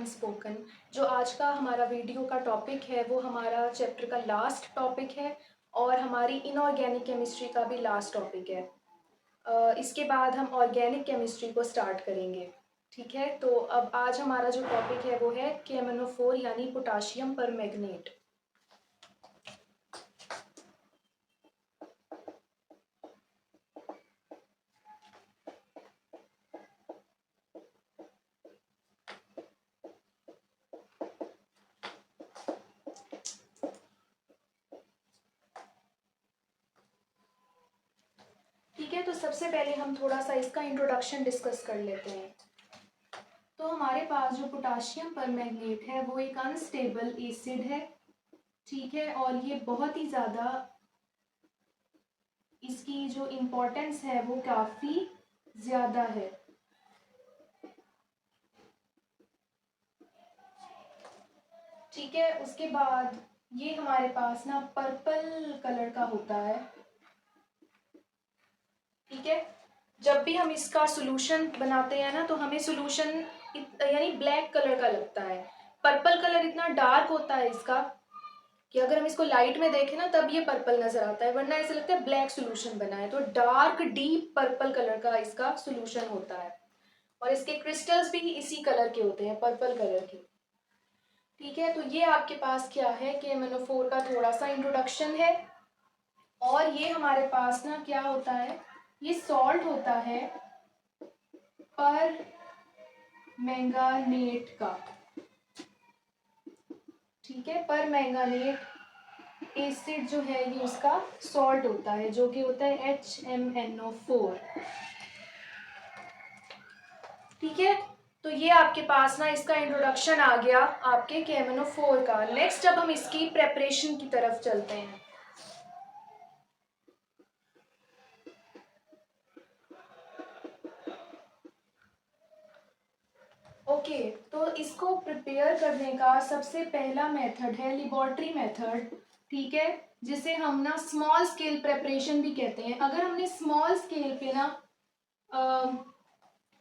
Unspoken. जो आज का हमारा वीडियो का टॉपिक है वो हमारा चैप्टर का लास्ट टॉपिक है और हमारी इनऑर्गेनिक केमिस्ट्री का भी लास्ट टॉपिक है। इसके बाद हम ऑर्गेनिक केमिस्ट्री को स्टार्ट करेंगे। ठीक है, तो अब आज हमारा जो टॉपिक है वो है KMnO4 यानी पोटाशियम परमैंगनेट। ठीक है, तो सबसे पहले हम थोड़ा सा इसका इंट्रोडक्शन डिस्कस कर लेते हैं। तो हमारे पास जो पोटाशियम परमैंगनेट है वो एक अनस्टेबल एसिड है। ठीक है, और ये बहुत ही ज़्यादा, इसकी जो इम्पोर्टेंस है वो काफ़ी ज़्यादा है। ठीक है, उसके बाद ये हमारे पास ना पर्पल कलर का होता है। ठीक है, जब भी हम इसका सॉल्यूशन बनाते हैं ना तो हमें सॉल्यूशन यानी ब्लैक कलर का लगता है। पर्पल कलर इतना डार्क होता है इसका कि अगर हम इसको लाइट में देखें ना तब ये पर्पल नजर आता है, वरना ऐसे लगता है ब्लैक सॉल्यूशन बना है। तो डार्क डीप पर्पल कलर का इसका सॉल्यूशन होता है और इसके क्रिस्टल्स भी इसी कलर के होते हैं, पर्पल कलर के। ठीक है, तो ये आपके पास क्या है कि KMnO4 का थोड़ा सा इंट्रोडक्शन है। और ये हमारे पास ना क्या होता है, ये सॉल्ट होता है पर मैंगानेट का। ठीक है, पर मैंगानेट एसिड जो है ये उसका सॉल्ट होता है जो कि होता है HMnO4। ठीक है, तो ये आपके पास ना इसका इंट्रोडक्शन आ गया आपके KMnO4 का। नेक्स्ट अब हम इसकी प्रेपरेशन की तरफ चलते हैं। ओके, तो इसको प्रिपेयर करने का सबसे पहला मेथड है लेबोरेटरी मेथड। ठीक है, जिसे हम ना स्मॉल स्केल प्रेपरेशन भी कहते हैं। अगर हमने स्मॉल स्केल पे ना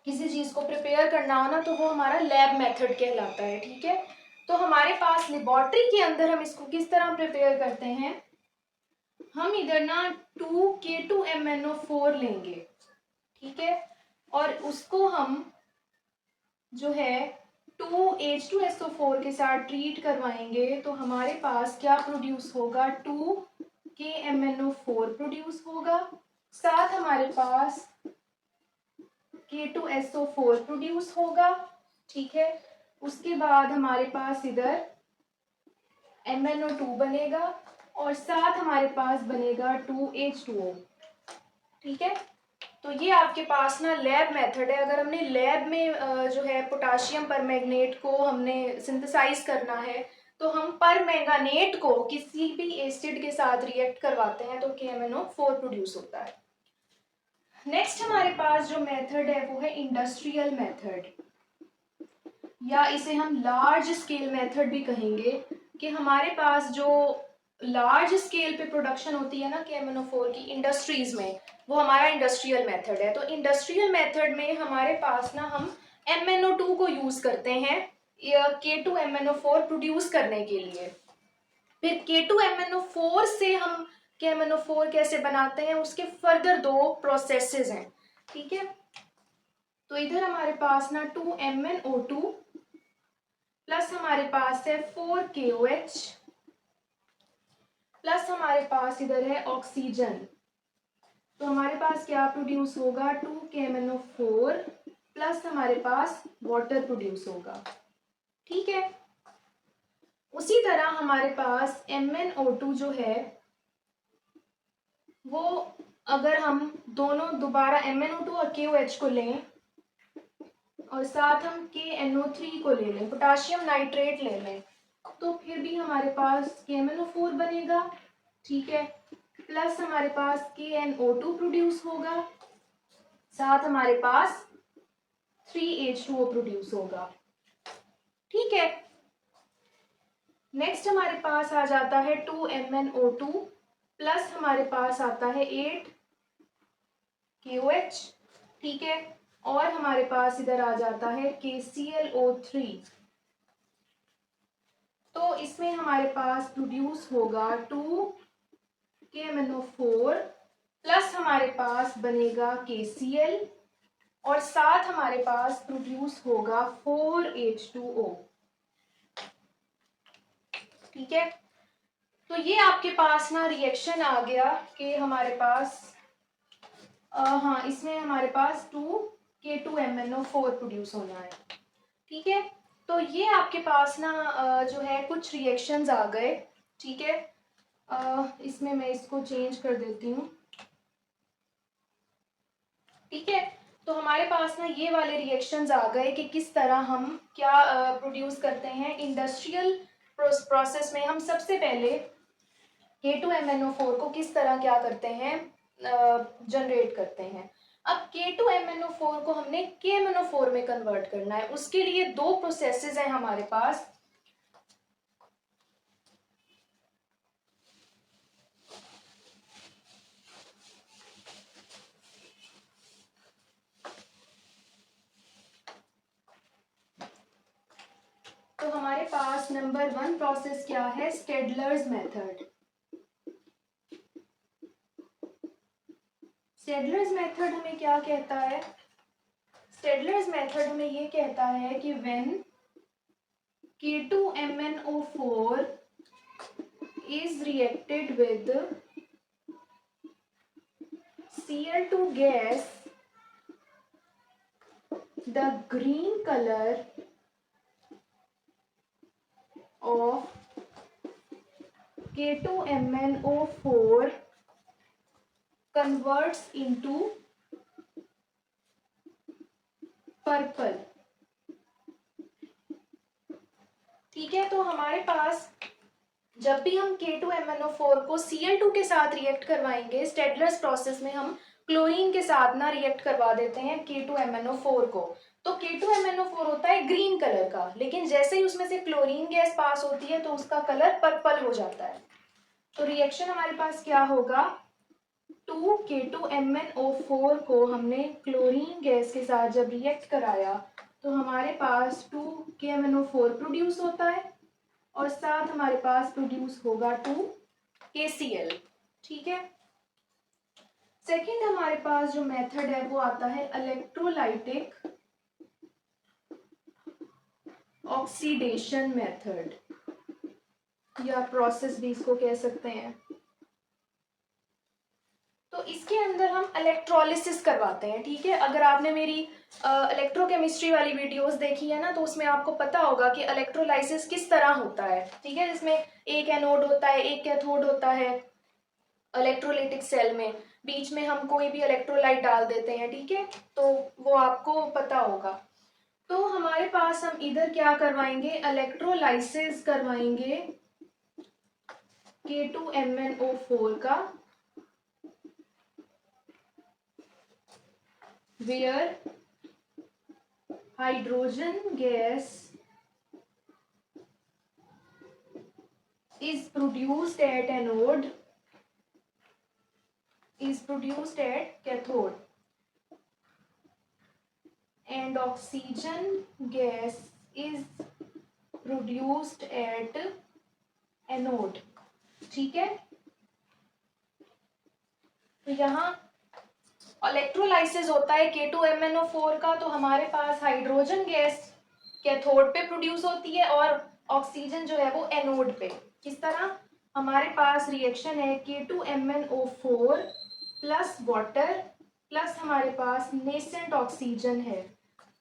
किसी चीज़ को प्रिपेयर करना हो ना तो वो हमारा लैब मेथड कहलाता है। ठीक है, तो हमारे पास लेबोरेटरी के अंदर हम इसको किस तरह प्रिपेयर करते हैं, हम इधर ना 2K2MnO4 लेंगे। ठीक है, और उसको हम जो है 2H2SO4 के साथ ट्रीट करवाएंगे तो हमारे पास क्या प्रोड्यूस होगा, 2KMnO4 प्रोड्यूस होगा। साथ हमारे पास K2SO4 प्रोड्यूस होगा। ठीक है, उसके बाद हमारे पास इधर MnO2 बनेगा और साथ हमारे पास बनेगा 2H2O। ठीक है, तो ये आपके पास ना लैब मेथड है। अगर हमने लैब में जो है पोटाशियम परमैंगनेट को हमने सिंथेसाइज करना है तो हम परमैंगानेट को किसी भी एसिड के साथ रिएक्ट करवाते हैं तो KMnO4 प्रोड्यूस होता है। नेक्स्ट हमारे पास जो मेथड है वो है इंडस्ट्रियल मेथड, या इसे हम लार्ज स्केल मेथड भी कहेंगे। कि हमारे पास जो लार्ज स्केल पे प्रोडक्शन होती है ना KMnO4 की इंडस्ट्रीज में, वो हमारा इंडस्ट्रियल मेथड है। तो इंडस्ट्रियल मेथड में हमारे पास ना हम MnO2 को यूज करते हैं K2MnO4 प्रोड्यूस करने के लिए। फिर K2MnO4 से हम KMnO4 कैसे बनाते हैं उसके फर्दर दो प्रोसेसेस हैं। ठीक है, तो इधर हमारे पास ना 2MnO2 प्लस हमारे पास है 4KOH प्लस हमारे पास इधर है ऑक्सीजन। तो हमारे पास क्या प्रोड्यूस होगा, 2KMnO4 प्लस हमारे पास वाटर प्रोड्यूस होगा। ठीक है, उसी तरह हमारे पास MnO2 जो है वो, अगर हम दोनों दोबारा MnO2 और KOH को लें और साथ हम KNO3 को ले लें, पोटाशियम नाइट्रेट ले लें, तो फिर भी हमारे पास KMnO4 बनेगा। ठीक है, प्लस हमारे पास KNO2 प्रोड्यूस होगा, साथ हमारे पास 3H2O प्रोड्यूस होगा। ठीक है, नेक्स्ट हमारे पास आ जाता है 2MnO2 प्लस हमारे पास आता है 8KOH। ठीक है, और हमारे पास इधर आ जाता है KClO3। तो इसमें हमारे पास प्रोड्यूस होगा 2KMnO4 प्लस हमारे पास बनेगा KCl और साथ हमारे पास प्रोड्यूस होगा 4H2O। ठीक है, तो ये आपके पास ना रिएक्शन आ गया कि हमारे पास हाँ, इसमें हमारे पास 2K2MnO4 प्रोड्यूस होना है। ठीक है, तो ये आपके पास ना जो है कुछ रिएक्शंस आ गए। ठीक है, इसमें मैं इसको चेंज कर देती हूँ। ठीक है, तो हमारे पास ना ये वाले रिएक्शंस आ गए कि किस तरह हम क्या प्रोड्यूस करते हैं इंडस्ट्रियल प्रोसेस में। हम सबसे पहले K2MnO4 को किस तरह क्या करते हैं, जनरेट करते हैं। अब K2MnO4 को हमने KMnO4 में कन्वर्ट करना है। उसके लिए दो प्रोसेसेस हैं हमारे पास। तो हमारे पास नंबर 1 प्रोसेस क्या है, स्टेडलर्स मेथड। स्टेडलर्स मेथड हमें क्या कहता है, स्टेडलर्स मेथड हमें ये कहता है कि when K2MnO4 is reacted with Cl2 gas, the green color of K2MnO4 converts into purple. ठीक है, तो हमारे पास जब भी हम K2MnO4 को Cl2 के साथ रिएक्ट करवाएंगे स्टेडलर्स प्रोसेस में, हम क्लोरीन के साथ ना रिएक्ट करवा देते हैं K2MnO4 को। तो K2MnO4 होता है ग्रीन कलर का, लेकिन जैसे ही उसमें से क्लोरीन गैस पास होती है तो उसका कलर पर्पल हो जाता है। तो रिएक्शन हमारे पास क्या होगा, 2K2MnO4 को हमने क्लोरीन गैस के साथ जब रिएक्ट कराया तो हमारे पास 2KMnO4 प्रोड्यूस होता है और साथ हमारे पास प्रोड्यूस होगा 2KCl। ठीक है, सेकेंड हमारे पास जो मेथड है वो आता है इलेक्ट्रोलाइटिक ऑक्सीडेशन मेथड, या प्रोसेस भी इसको कह सकते हैं। तो इसके अंदर हम इलेक्ट्रोलिसिस करवाते हैं। ठीक है, अगर आपने मेरी इलेक्ट्रोकेमिस्ट्री वाली वीडियोस देखी है ना, तो उसमें आपको पता होगा कि इलेक्ट्रोलाइसिस किस तरह होता है। ठीक है, जिसमें एक एनोड होता है, एक कैथोड होता है इलेक्ट्रोलाइटिक सेल में, बीच में हम कोई भी इलेक्ट्रोलाइट डाल देते हैं। ठीक है, तो वो आपको पता होगा। तो हमारे पास हम इधर क्या करवाएंगे, इलेक्ट्रोलाइसिस करवाएंगे K2MnO4 का, where hydrogen gas is produced at anode, is produced at cathode, and oxygen gas is produced at anode। ठीक है, तो यहाँ इलेक्ट्रोलाइसिस होता है K2MnO4 का, तो हमारे पास हाइड्रोजन गैस कैथोड पे प्रोड्यूस होती है और ऑक्सीजन जो है वो एनोड पे। किस तरह, हमारे पास रिएक्शन है K2MnO4 प्लस वाटर प्लस हमारे पास नेसेंट ऑक्सीजन है,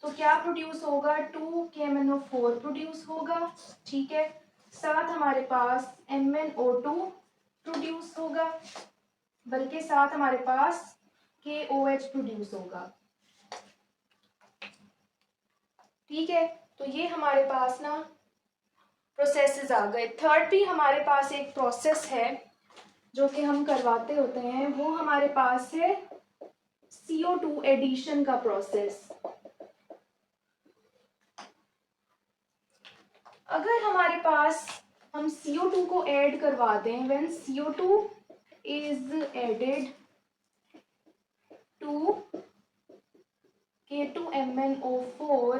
तो क्या प्रोड्यूस होगा, 2KMnO4 प्रोड्यूस होगा। ठीक है, साथ हमारे पास MnO2 प्रोड्यूस होगा, बल्कि साथ हमारे पास KOH प्रोड्यूस होगा। ठीक है, तो ये हमारे पास ना प्रोसेसेस आ गए। थर्ड भी हमारे पास एक प्रोसेस है जो कि हम करवाते होते हैं, वो हमारे पास है CO2 एडिशन का प्रोसेस। अगर हमारे पास हम CO2 को ऐड करवा दें, when CO2 is added to K2MnO4,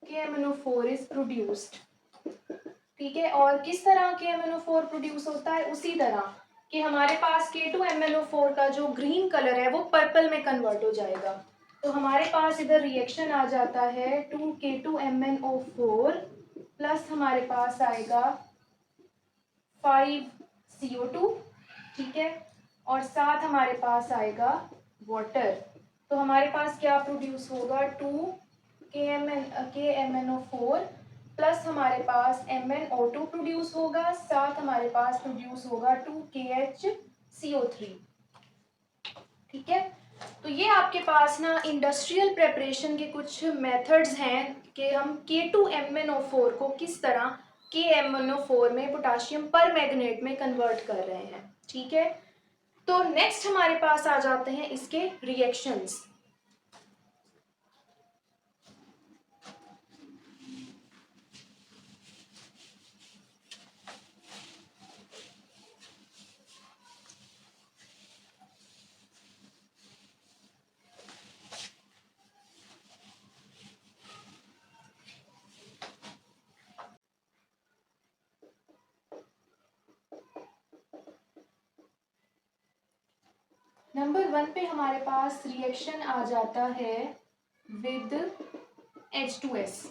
KMnO4 is produced। ठीक है। और किस तरह KMnO4 प्रोड्यूस होता है, उसी तरह कि हमारे पास K2MnO4 का जो ग्रीन कलर है वो पर्पल में कन्वर्ट हो जाएगा। तो हमारे पास इधर रिएक्शन आ जाता है 2K2MnO4 प्लस हमारे पास आएगा 5CO2, ठीक है, और साथ हमारे पास आएगा वाटर। तो हमारे पास क्या प्रोड्यूस होगा, 2KMnO4 प्लस हमारे पास MnO2 प्रोड्यूस होगा, साथ हमारे पास प्रोड्यूस होगा 2KHCO3, ठीक है। तो ये आपके पास ना इंडस्ट्रियल प्रेपरेशन के कुछ मेथड्स हैं कि हम K2MnO4 को किस तरह KMnO4 में पोटाशियम पर मैग्नेट में कन्वर्ट कर रहे हैं, ठीक है। तो नेक्स्ट हमारे पास आ जाते हैं इसके रिएक्शंस। नंबर 1 पे हमारे पास रिएक्शन आ जाता है विद H2S।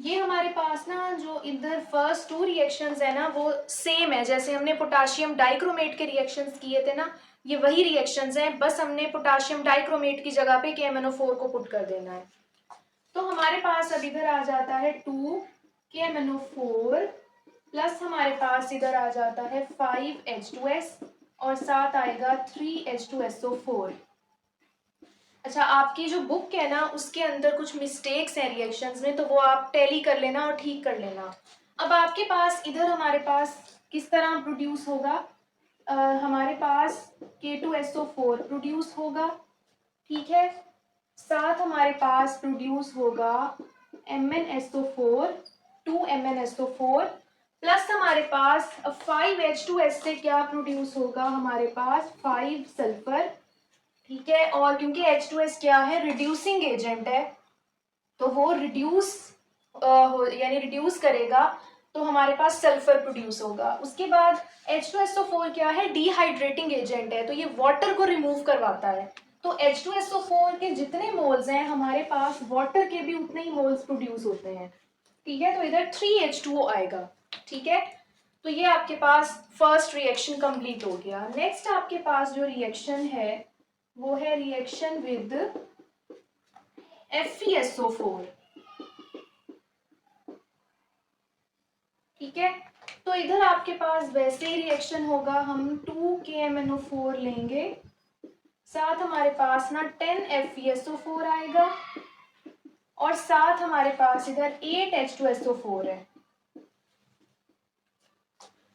ये हमारे पास ना जो इधर फर्स्ट 2 रिएक्शंस है ना वो सेम है, जैसे हमने पोटाशियम डाइक्रोमेट के रिएक्शंस किए थे ना, ये वही रिएक्शंस हैं, बस हमने पोटाशियम डाइक्रोमेट की जगह पे KMnO4 को पुट कर देना है। तो हमारे पास अब इधर आ जाता है 2KMnO4 प्लस हमारे पास इधर आ जाता है 5H2S और साथ आएगा 3H2SO4। अच्छा, आपकी जो बुक है ना उसके अंदर कुछ मिस्टेक्स हैं रिएक्शंस में, तो वो आप टैली कर लेना और ठीक कर लेना। अब आपके पास इधर हमारे पास किस तरह प्रोड्यूस होगा, हमारे पास K2SO4 प्रोड्यूस होगा, ठीक है, साथ हमारे पास प्रोड्यूस होगा MnSO4 2MnSO4 प्लस हमारे पास 5H2S से क्या प्रोड्यूस होगा, हमारे पास 5 सल्फर, ठीक है। और क्योंकि H2S क्या है, रिड्यूसिंग एजेंट है, तो वो रिड्यूस यानी रिड्यूस करेगा, तो हमारे पास सल्फर प्रोड्यूस होगा। उसके बाद H2SO4 क्या है, डिहाइड्रेटिंग एजेंट है, तो ये वाटर को रिमूव करवाता है। तो H2SO4 के जितने मोल्स हैं हमारे पास वाटर के भी उतने ही मोल्स प्रोड्यूस होते हैं, ठीक है। तो इधर 3H2O आएगा, ठीक है। तो ये आपके पास फर्स्ट रिएक्शन कंप्लीट हो गया। नेक्स्ट आपके पास जो रिएक्शन है वो है रिएक्शन विद FeSO4, ठीक है। तो इधर आपके पास वैसे ही रिएक्शन होगा, हम 2KMnO4 लेंगे, साथ हमारे पास ना 10FeSO4 आएगा और साथ हमारे पास इधर 8H2SO4 है।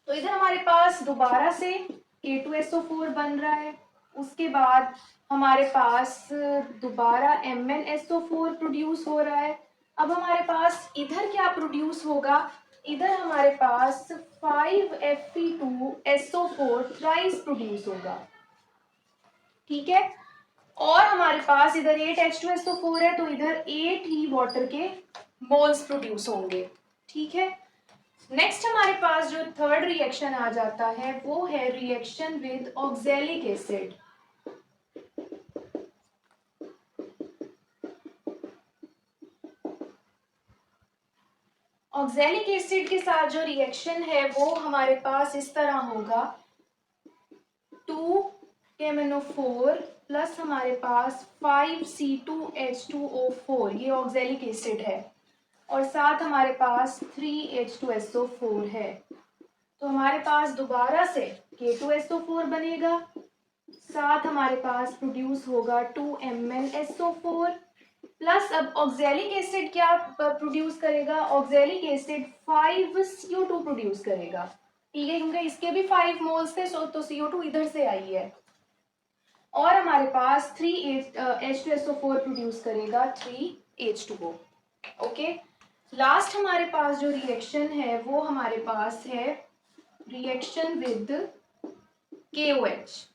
तो इधर हमारे पास दोबारा से K2SO4 बन रहा है, उसके बाद हमारे पास दोबारा MnSO4 प्रोड्यूस हो रहा है। अब हमारे पास इधर क्या प्रोड्यूस होगा, इधर हमारे पास 5Fe2SO4 थ्राइस प्रोड्यूस होगा, ठीक है। और हमारे पास इधर 8H2SO4 है, तो इधर 8 ही वाटर के मोल्स प्रोड्यूस होंगे, ठीक है। नेक्स्ट हमारे पास जो थर्ड रिएक्शन आ जाता है वो है reaction with oxalic acid. Oxalic acid के साथ जो रिएक्शन है वो हमारे पास इस तरह होगा, 2KMnO4 प्लस हमारे पास 5C2H2O4, ये ऑक्सैलिक एसिड है, और साथ हमारे पास 3H2SO4 है। तो हमारे पास दोबारा से K2SO4 बनेगा, साथ हमारे पास प्रोड्यूस होगा 2MnSO4 प्लस अब ऑक्सैलिक एसिड क्या प्रोड्यूस करेगा, ऑक्सैलिक एसिड 5CO2 प्रोड्यूस करेगा, ठीक है, क्योंकि इसके भी 5 मोल्स थे, तो CO2 इधर से आई है। और हमारे पास 3H2SO4 प्रोड्यूस करेगा 3H2O, ओके। लास्ट हमारे पास जो रिएक्शन है वो हमारे पास है रिएक्शन विद KOH।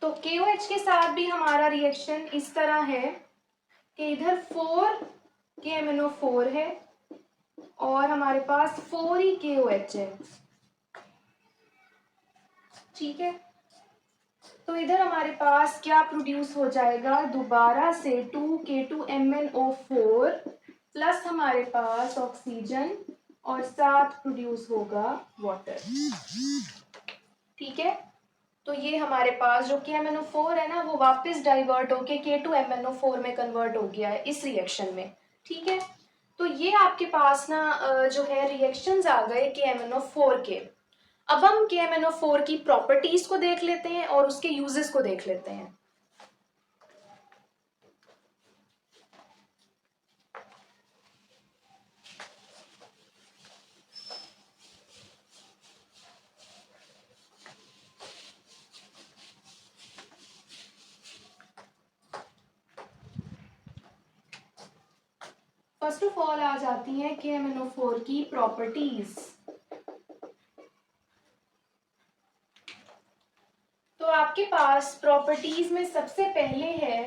तो KOH के साथ भी हमारा रिएक्शन इस तरह है कि इधर 4 KMnO4 है और हमारे पास 4 ही KOH है। ठीक है, तो इधर हमारे पास क्या प्रोड्यूस हो जाएगा, दोबारा से 2K2MnO4 प्लस हमारे पास ऑक्सीजन और साथ प्रोड्यूस होगा वाटर। ठीक है, तो ये हमारे पास जो KMnO4 है ना वो वापस डाइवर्ट होके K2MnO4 में कन्वर्ट हो गया है इस रिएक्शन में। ठीक है, तो ये आपके पास ना जो है रिएक्शंस आ गए KMnO4 के। अब हम KMnO4 की प्रॉपर्टीज को देख लेते हैं और उसके यूजेस को देख लेते हैं। फर्स्ट ऑफ ऑल आ जाती है KMnO4 की प्रॉपर्टीज। तो आपके पास प्रॉपर्टीज में सबसे पहले है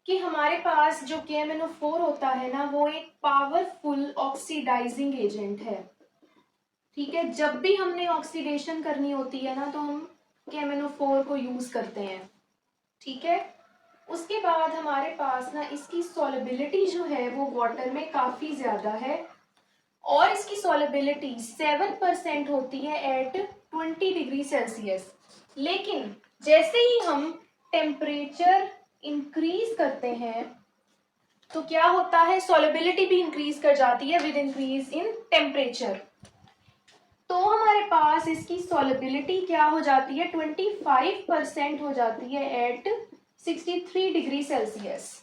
कि हमारे पास जो KMnO4 होता है ना वो एक पावरफुल ऑक्सीडाइजिंग एजेंट है। ठीक है, जब भी हमने ऑक्सीडेशन करनी होती है ना तो हम KMnO4 को यूज करते हैं। ठीक है, उसके बाद हमारे पास ना इसकी सॉलिबिलिटी जो है वो वाटर में काफी ज्यादा है और इसकी सॉलिबिलिटी 7% होती है एट 20 डिग्री सेल्सियस। लेकिन जैसे ही हम टेम्परेचर इंक्रीज करते हैं तो क्या होता है, सॉलिबिलिटी भी इंक्रीज कर जाती है विद इंक्रीज इन टेम्परेचर। तो हमारे पास इसकी सॉलिबिलिटी क्या हो जाती है, 25% हो जाती है एट 63 डिग्री सेल्सियस।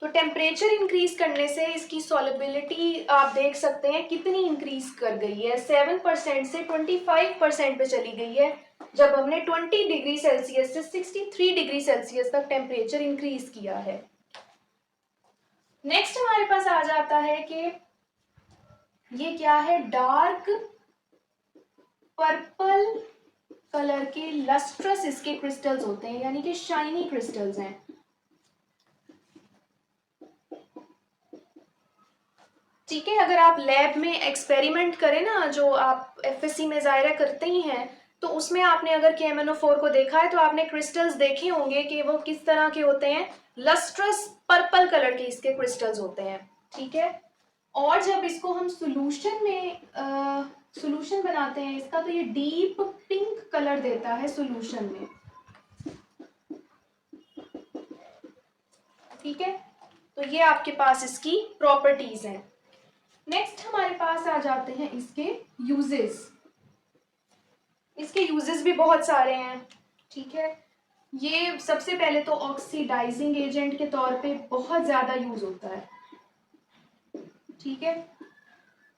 तो टेम्परेचर इंक्रीज करने से इसकी सॉलिबिलिटी आप देख सकते हैं कितनी इंक्रीज कर गई है, 7% से 25% पे चली गई है जब हमने 20 डिग्री सेल्सियस से 63 डिग्री सेल्सियस तक टेम्परेचर इंक्रीज किया है। नेक्स्ट हमारे पास आ जाता है कि ये क्या है, डार्क पर्पल कलर के लस्ट्रस इसके क्रिस्टल्स होते हैं, यानी कि शाइनी क्रिस्टल्स हैं। ठीक है, अगर आप लैब में एक्सपेरिमेंट करें ना, जो आप FSC में ज़ाहिर करते ही हैं, तो उसमें आपने अगर KMnO4 को देखा है तो आपने क्रिस्टल्स देखे होंगे कि वो किस तरह के होते हैं, लस्ट्रस पर्पल कलर के इसके क्रिस्टल्स होते हैं। ठीक है, और जब इसको हम सोल्यूशन में सोल्यूशन बनाते हैं इसका तो ये डीप पिंक कलर देता है सोल्यूशन में। ठीक है, तो ये आपके पास इसकी प्रॉपर्टीज हैं। नेक्स्ट हमारे पास आ जाते हैं इसके यूजेस। इसके यूजेस भी बहुत सारे हैं। ठीक है, ये सबसे पहले तो ऑक्सीडाइजिंग एजेंट के तौर पे बहुत ज़्यादा यूज होता है। ठीक है,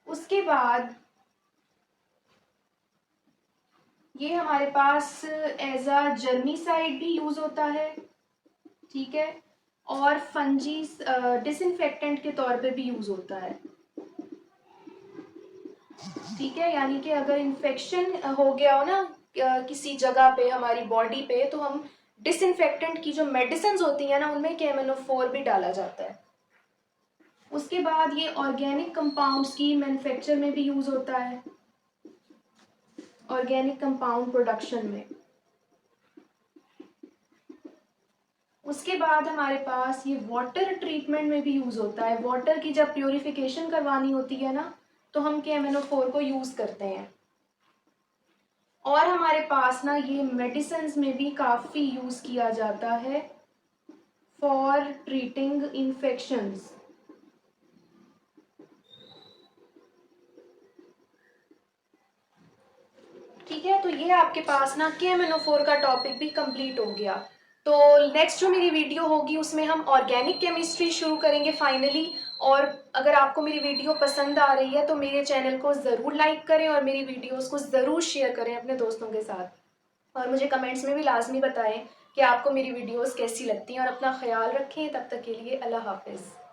उसके बाद ये हमारे पास एज अ जर्मीसाइड भी यूज होता है। ठीक है, और फंजी डिसइंफेक्टेंट के तौर पे भी यूज होता है। ठीक है, यानी कि अगर इन्फेक्शन हो गया हो ना किसी जगह पे हमारी बॉडी पे, तो हम डिसइंफेक्टेंट की जो मेडिसिन होती है ना उनमें KMnO4 भी डाला जाता है। उसके बाद ये ऑर्गेनिक कंपाउंड्स की मैन्युफैक्चर में भी यूज होता है, ऑर्गेनिक कंपाउंड प्रोडक्शन में। उसके बाद हमारे पास ये वाटर ट्रीटमेंट में भी यूज होता है। वाटर की जब प्योरिफिकेशन करवानी होती है ना तो हम KMnO4 को यूज करते हैं। और हमारे पास ना ये मेडिसिन में भी काफी यूज किया जाता है फॉर ट्रीटिंग इन्फेक्शंस। ठीक है, तो ये आपके पास ना KMnO4 का टॉपिक भी कंप्लीट हो गया। तो नेक्स्ट जो मेरी वीडियो होगी उसमें हम ऑर्गेनिक केमिस्ट्री शुरू करेंगे फाइनली। और अगर आपको मेरी वीडियो पसंद आ रही है तो मेरे चैनल को ज़रूर लाइक करें और मेरी वीडियोस को ज़रूर शेयर करें अपने दोस्तों के साथ। और मुझे कमेंट्स में भी लाजमी बताएं कि आपको मेरी वीडियोस कैसी लगती हैं। और अपना ख्याल रखें, तब तक के लिए अल्लाह हाफिज़।